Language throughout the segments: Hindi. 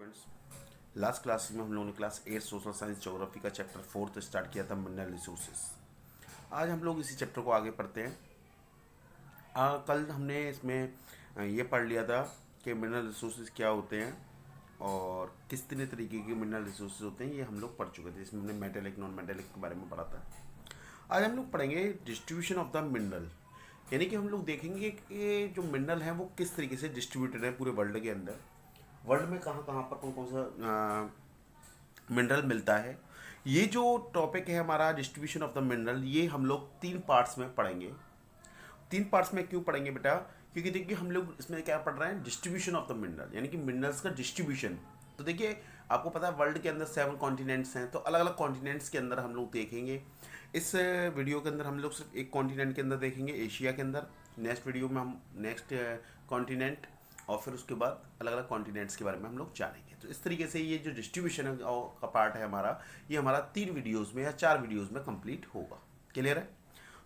स्टूडेंट्स, लास्ट क्लास में हम लोगों ने क्लास 8 सोशल साइंस ज्योग्राफी का चैप्टर 4 स्टार्ट किया था, मिनरल रिसोर्सेज। आज हम लोग इसी चैप्टर को आगे पढ़ते हैं। कल हमने इसमें ये पढ़ लिया था कि मिनरल रिसोर्सेज क्या होते हैं और किस तरीके के मिनरल रिसोर्सेज होते हैं, ये हम लोग पढ़ चुके थे। इसमें हमने मेटेलिक नॉन मेटेलिक के बारे में पढ़ा था। आज हम लोग पढ़ेंगे डिस्ट्रीब्यूशन ऑफ द मिनरल, यानी कि हम लोग देखेंगे कि जो मिनरल हैं वो किस तरीके से डिस्ट्रीब्यूटेड है पूरे वर्ल्ड के अंदर। वर्ल्ड में कहाँ कहाँ पर कौन कौन सा मिनरल मिलता है। ये जो टॉपिक है हमारा डिस्ट्रीब्यूशन ऑफ द मिनरल, ये हम लोग 3 पार्ट्स में पढ़ेंगे। 3 पार्ट्स में क्यों पढ़ेंगे बेटा? क्योंकि देखिए हम लोग इसमें क्या पढ़ रहे हैं, डिस्ट्रीब्यूशन ऑफ द मिनरल, यानी कि मिनरल्स का डिस्ट्रीब्यूशन। तो देखिए आपको पता है वर्ल्ड के अंदर 7 कॉन्टिनेंट्स हैं, तो अलग अलग कॉन्टिनेंट्स के अंदर हम लोग देखेंगे। इस वीडियो के अंदर हम लोग सिर्फ एक कॉन्टिनेंट के अंदर देखेंगे, एशिया के अंदर। नेक्स्ट वीडियो में हम नेक्स्ट कॉन्टिनेंट और फिर उसके बाद अलग अलग कॉन्टिनेंट्स के बारे में हम लोग जानेंगे। तो इस तरीके से ये जो डिस्ट्रीब्यूशन का पार्ट है हमारा, ये हमारा 3 वीडियोज़ में या 4 वीडियोज़ में कंप्लीट होगा। क्लियर है?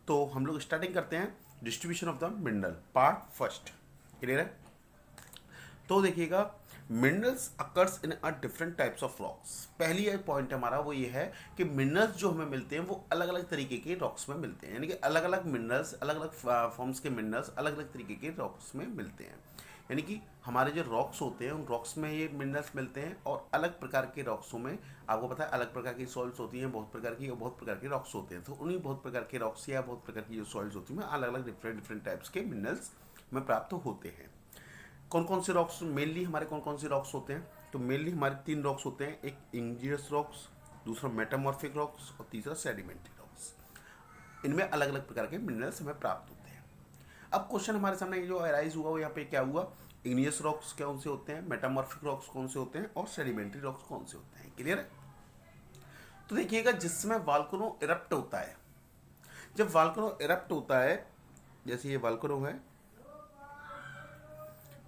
तो हम लोग स्टार्टिंग करते हैं distribution of the mineral part first. Clear है? तो देखिएगा, minerals occurs in a different types of rocks. पहली पॉइंट हमारा वो ये है कि मिनरल्स जो हमें मिलते हैं वो अलग अलग तरीके के रॉक्स में मिलते हैं, यानी कि अलग अलग मिनरल्स, अलग अलग फॉर्म्स के मिनरल्स अलग अलग तरीके के रॉक्स में मिलते हैं। यानी कि हमारे जो रॉक्स होते हैं उन रॉक्स में ये मिनरल्स मिलते हैं, और अलग प्रकार के रॉक्सों में आपको पता है अलग प्रकार की सॉइल्स होती हैं, बहुत प्रकार की, और बहुत प्रकार के रॉक्स होते हैं। तो उन्हीं बहुत प्रकार के रॉक्स या बहुत प्रकार की जो सॉइल्स होती हैं अलग अलग डिफरेंट टाइप्स के मिनरल्स में प्राप्त होते हैं। कौन कौन से रॉक्स मेनली हमारे कौन कौन से रॉक्स होते हैं? तो मेनली हमारे 3 रॉक्स होते हैं, एक इग्नियस रॉक्स, दूसरा मेटामॉर्फिक रॉक्स और तीसरा सेडिमेंट्री रॉक्स। इनमें अलग अलग प्रकार के मिनरल्स हमें प्राप्त होते हैं। अब क्वेश्चन हमारे सामने जो अराइज हुआ वो यहाँ पे क्या हुआ, इग्नियस रॉक्स कौन से होते हैं, मेटामॉर्फिक रॉक्स कौन से होते हैं और सेडिमेंट्री रॉक्स कौन से होते हैं। क्लियर है? तो देखिएगा, जिसमें वाल्कनो इरप्ट होता है, जब वाल्कनो इरप्ट होता है, जैसे ये वाल्कनो है,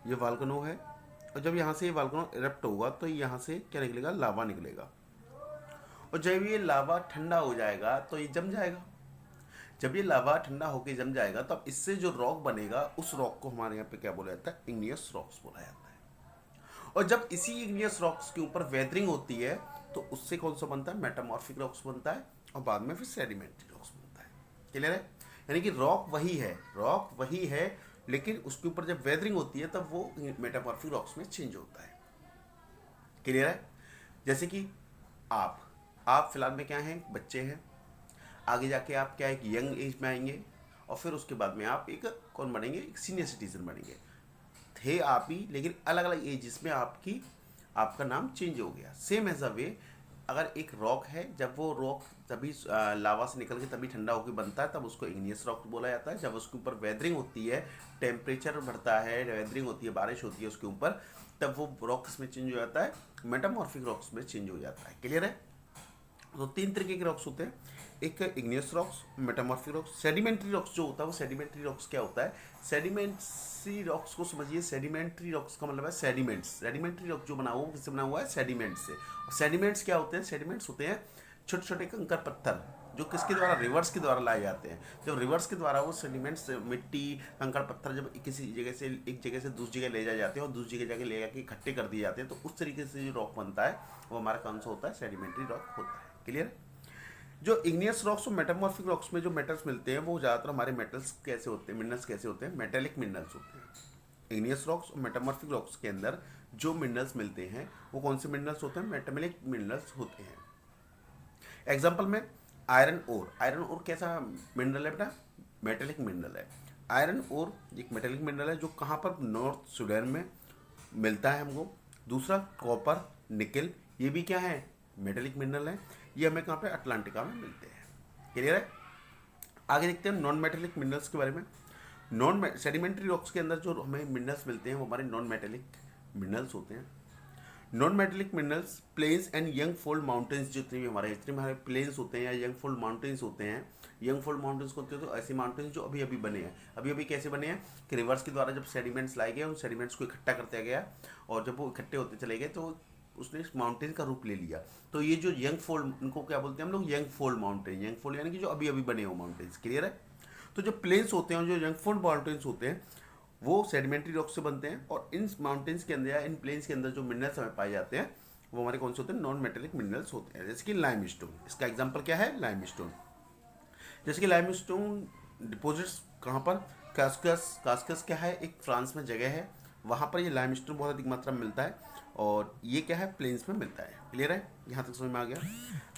ये वाल्कनो है, और जब यहाँ से ये वाल्कनो इरप्ट होगा तो यहाँ से क्या निकलेगा, लावा निकलेगा। और जब ये लावा ठंडा हो जाएगा तो ये जम जाएगा। जब ये लावा ठंडा होकर जम जाएगा तब इससे जो रॉक बनेगा उस रॉक को हमारे यहाँ पे क्या बोला जाता है, इग्नियस रॉक्स बोला जाता है। और जब इसी इग्नियस रॉक्स के ऊपर वेदरिंग होती है तो उससे कौन सा बनता है, मेटामॉर्फिक रॉक्स बनता है, और बाद में फिर सेडिमेंट्री रॉक्स बनता है। क्लियर है? यानी कि रॉक वही है, लेकिन उसके ऊपर जब वेदरिंग होती है तब वो मेटामॉर्फिक रॉक्स में चेंज होता है। क्लियर है? जैसे कि आप फिलहाल में क्या हैं, बच्चे हैं। आगे जाके आप क्या एक यंग एज में आएंगे, और फिर उसके बाद में आप एक कौन बनेंगे, एक सीनियर सिटीजन बनेंगे। थे आप ही, लेकिन अलग अलग एजेस में आपका नाम चेंज हो गया। सेम एज अ वे, अगर एक रॉक है, जब वो रॉक तभी लावा से निकल के तभी ठंडा होकर बनता है, तब उसको इग्नियस रॉक बोला जाता है। जब उसके ऊपर वेदरिंग होती है, टेम्परेचर बढ़ता है, वेदरिंग होती है, बारिश होती है उसके ऊपर, तब वो रॉक्स में चेंज हो जाता है, मेटामॉर्फिक रॉक्स में चेंज हो जाता है। क्लियर है? तो 3 तरीके के रॉक्स होते हैं, एक igneous rocks, metamorphic rocks. Sedimentary rocks जो होता है, वो सेडिमेंट्री रॉक्स क्या होता है, सेडिमेंट्री रॉक्स को समझिए। सेडिमेंट्री रॉक्स का मतलब है सेडिमेंट्स। सेडिमेंट्री रॉक जो बना हुआ है किससे बना हुआ है, सेडिमेंट से। और सेडिमेंट्स क्या होते हैं, सेडिमेंट्स होते हैं छोटे छोटे कंकर पत्थर, जो किसके द्वारा, रिवर्स के द्वारा लाए जाते हैं। जब रिवर्स के द्वारा वो सेडिमेंट्स, मिट्टी, कंकड़ पत्थर जब किसी जगह से, एक जगह से दूसरी जगह ले जाए जाते हैं और दूसरी जगह जाके ले जाके इकट्ठे कर दिए जाते हैं, तो उस तरीके से जो रॉक बनता है वो हमारा कौन सा होता है, सेडिमेंट्री रॉक होता है। क्लियर? जो इग्नियस रॉक्स और मेटामॉर्फिक रॉक्स में जो मेटल्स मिलते हैं वो ज़्यादातर हमारे मेटल्स कैसे होते हैं, मिनरल्स कैसे होते हैं, मेटेलिक मिनरल्स होते हैं। इग्नियस रॉक्स और मेटामॉर्फिक रॉक्स के अंदर जो मिनरल्स मिलते हैं वो कौन से मिनरल्स होते हैं, मेटेलिक मिनरल्स होते हैं। एग्जाम्पल में आयरन ओर। आयरन ओर कैसा मिनरल है बेटा, मेटेलिक मिनरल है। आयरन ओर एक मेटेलिक मिनरल है जो कहाँ पर, नॉर्थ सूडान में मिलता है हमको। दूसरा कॉपर, निकल, ये भी क्या है, मेटेलिक मिनरल है। ये हमें कहाँ पे, अटलांटिका में मिलते हैं। क्लियर है? आगे देखते हैं नॉन मेटेलिक मिनरल्स के बारे में। नॉन सेडिमेंट्री रॉक्स के अंदर जो हमें मिनरल्स मिलते हैं वो हमारे नॉन मेटेलिक मिनरल्स होते हैं। Non metallic minerals, plains and young fold mountains, जितने भी हमारे प्लेन्स होते हैं या यंग फोल्ड माउंटेन्स होते हैं। यंग फोल्ड माउंटेन्स होते हैं तो ऐसे माउंटेन्स जो अभी अभी बने हैं। अभी अभी कैसे बने हैं कि रिवर्स के द्वारा जब सेडिमेंट्स लाए गए, उन सेडिमेंट्स को इकट्ठा करता गया, और जब वो इकट्ठे होते चले गए तो उसने इस माउंटेन का रूप ले लिया। तो ये जो यंग फोल्ड, इनको क्या बोलते हैं हम लोग, young fold mountain. Young fold यानी कि जो अभी अभी बने हो माउंटेन्स। क्लियर है? तो जो प्लेन्स होते हैं, जो यंग फोल्ड माउंटेन्स होते हैं, वो सेडिमेंट्री रॉक से बनते हैं, और इन माउंटेन्स के अंदर या इन प्लेन्स के अंदर जो मिनरल्स हमें पाए जाते हैं वो हमारे कौन से होते हैं, नॉन मेटेलिक मिनरल्स होते हैं, जैसे कि लाइमस्टोन। इसका एग्जांपल क्या है, लाइमस्टोन। जैसे कि लाइमस्टोन डिपॉजिट्स कहाँ पर, कास्कस। कास्कस क्या है, एक फ्रांस में जगह है, वहाँ पर ये लाइमस्टोन बहुत अधिक मात्रा में मिलता है, और ये क्या है, प्लेन्स में मिलता है। क्लियर है, यहाँ तक समझ में आ गया।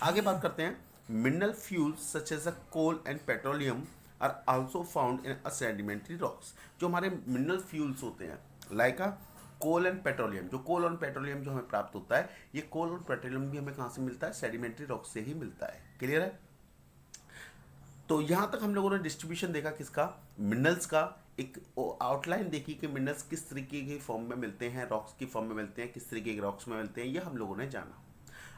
आगे बात करते हैं, mineral fuels such as a coal and petroleum are also found in a sedimentary rocks. जो हमारे मिनरल फ्यूल्स होते हैं like a coal and petroleum, जो कोल और पेट्रोलियम जो हमें प्राप्त होता है, ये कोल और पेट्रोलियम भी हमें कहाँ से मिलता है, सेडिमेंट्री रॉक से ही मिलता है। क्लियर है। तो यहाँ तक हम लोगों ने डिस्ट्रीब्यूशन देखा किसका, मिनरल्स का, एक आउटलाइन देखी कि मिनरल्स किस तरीके के फॉर्म में मिलते हैं, रॉक्स की फॉर्म में मिलते हैं, किस तरीके के रॉक्स में मिलते हैं, ये हम लोगों ने जाना।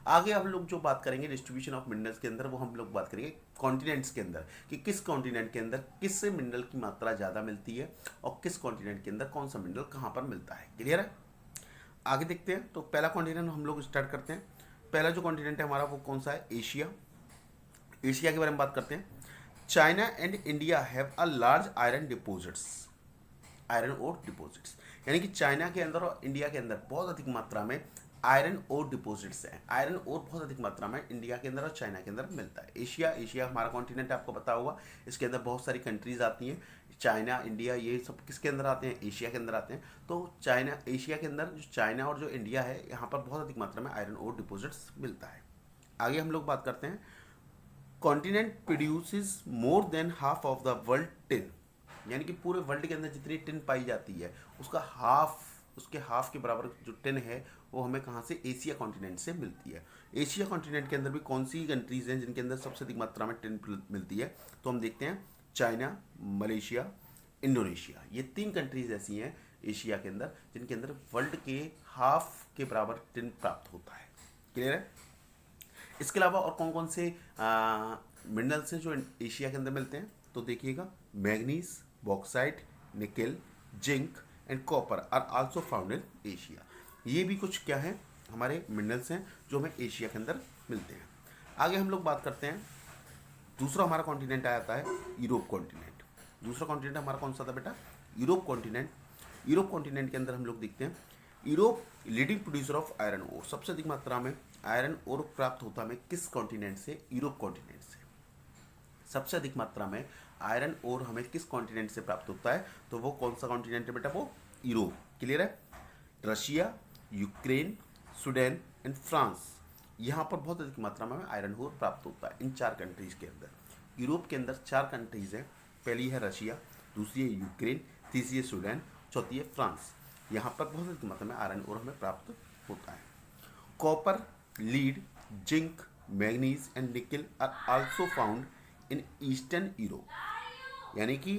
आगे हम लोग जो बात करेंगे डिस्ट्रीब्यूशन ऑफ मिनरल्स के अंदर, वो हम लोग बात करेंगे कॉन्टिनेंट्स के अंदर, कि किस कॉन्टिनेंट के अंदर किस से मिनरल की मात्रा ज़्यादा मिलती है, और किस कॉन्टिनेंट के अंदर कौन सा मिनरल कहाँ पर मिलता है। क्लियर है। आगे देखते हैं, तो पहला कॉन्टिनेंट हम लोग स्टार्ट करते हैं। पहला जो कॉन्टिनेंट है हमारा वो कौन सा है, एशिया। एशिया के बारे में बात करते हैं। China and India have a large iron deposits, iron ore deposits, यानी कि चाइना के अंदर और इंडिया के अंदर बहुत अधिक मात्रा में आयरन ओर डिपॉजिट्स हैं। आयरन ओर बहुत अधिक मात्रा में इंडिया के अंदर और चाइना के अंदर मिलता है। एशिया, एशिया हमारा कॉन्टिनेंट आपको पता होगा, इसके अंदर बहुत सारी कंट्रीज आती हैं। चाइना, इंडिया, ये सब किसके अंदर आते हैं, एशिया के अंदर आते हैं। तो चाइना, एशिया के अंदर जो चाइना और जो इंडिया है, यहाँ पर बहुत अधिक मात्रा में आयरन ओर डिपॉजिट्स मिलता है। आगे हम लोग बात करते हैं, continent produces more than half of the world tin, यानी कि पूरे वर्ल्ड के अंदर जितनी टिन पाई जाती है उसका हाफ, उसके हाफ के बराबर जो टिन है वो हमें कहाँ से, एशिया कॉन्टिनेंट से मिलती है। एशिया कॉन्टिनेंट के अंदर भी कौन सी कंट्रीज हैं जिनके अंदर सबसे अधिक मात्रा में टिन मिलती है, तो हम देखते हैं चाइना, मलेशिया, इंडोनेशिया, ये 3 कंट्रीज ऐसी हैं एशिया के अंदर जिनके अंदर वर्ल्ड के हाफ के बराबर टिन प्राप्त होता है। क्लियर है। इसके अलावा और कौन कौन से मिनरल्स हैं जो एशिया के अंदर मिलते हैं, तो देखिएगा, manganese, bauxite, nickel, zinc and copper are also found in Asia. ये भी कुछ क्या है, हमारे मिनरल्स हैं जो हमें एशिया के अंदर मिलते हैं। आगे हम लोग बात करते हैं, दूसरा हमारा कॉन्टिनेंट आ जाता है यूरोप कॉन्टिनेंट। दूसरा कॉन्टिनेंट हमारा कौन सा था बेटा, यूरोप कॉन्टिनेंट। यूरोप कॉन्टिनेंट के अंदर हम लोग देखते हैं, Europe leading producer of iron ore, सबसे अधिक मात्रा में आयरन ओर प्राप्त होता है किस कॉन्टिनेंट से, यूरोप कॉन्टिनेंट से। सबसे अधिक मात्रा में आयरन ओर हमें किस कॉन्टिनेंट से प्राप्त होता है, तो वो कौन सा कॉन्टिनेंट है बेटा, वो यूरोप। क्लियर है। Russia, Ukraine, Sweden and France, यहाँ पर बहुत अधिक मात्रा में आयरन ओर प्राप्त होता है इन 4 कंट्रीज के अंदर। यूरोप के अंदर 4 कंट्रीज हैं, पहली है रशिया, दूसरी है यूक्रेन, तीसरी है स्वीडन, चौथी है फ्रांस। यहाँ पर बहुत अधिक मात्रा में आयरन ओर हमें प्राप्त होता है। Copper, lead, zinc, manganese and nickel are also found in eastern Europe, यानी कि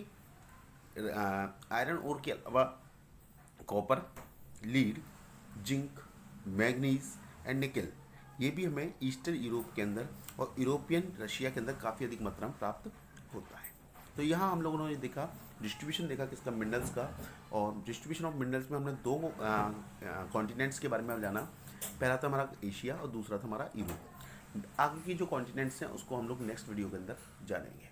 आयरन ओर के अलावा copper, lead, zinc, manganese and nickel, ये भी हमें ईस्टर्न यूरोप के अंदर और यूरोपियन रशिया के अंदर काफ़ी अधिक मात्रा में प्राप्त होता है। तो यहाँ हम लोगों ने देखा, डिस्ट्रीब्यूशन देखा किसका, मिनरल्स का। और डिस्ट्रीब्यूशन ऑफ मिनरल्स में हमने 2 कॉन्टिनेंट्स के बारे में जाना। पहला था हमारा एशिया और दूसरा था हमारा यूरोप। आगे की जो कॉन्टिनेंट्स हैं उसको हम लोग नेक्स्ट वीडियो के अंदर जानेंगे।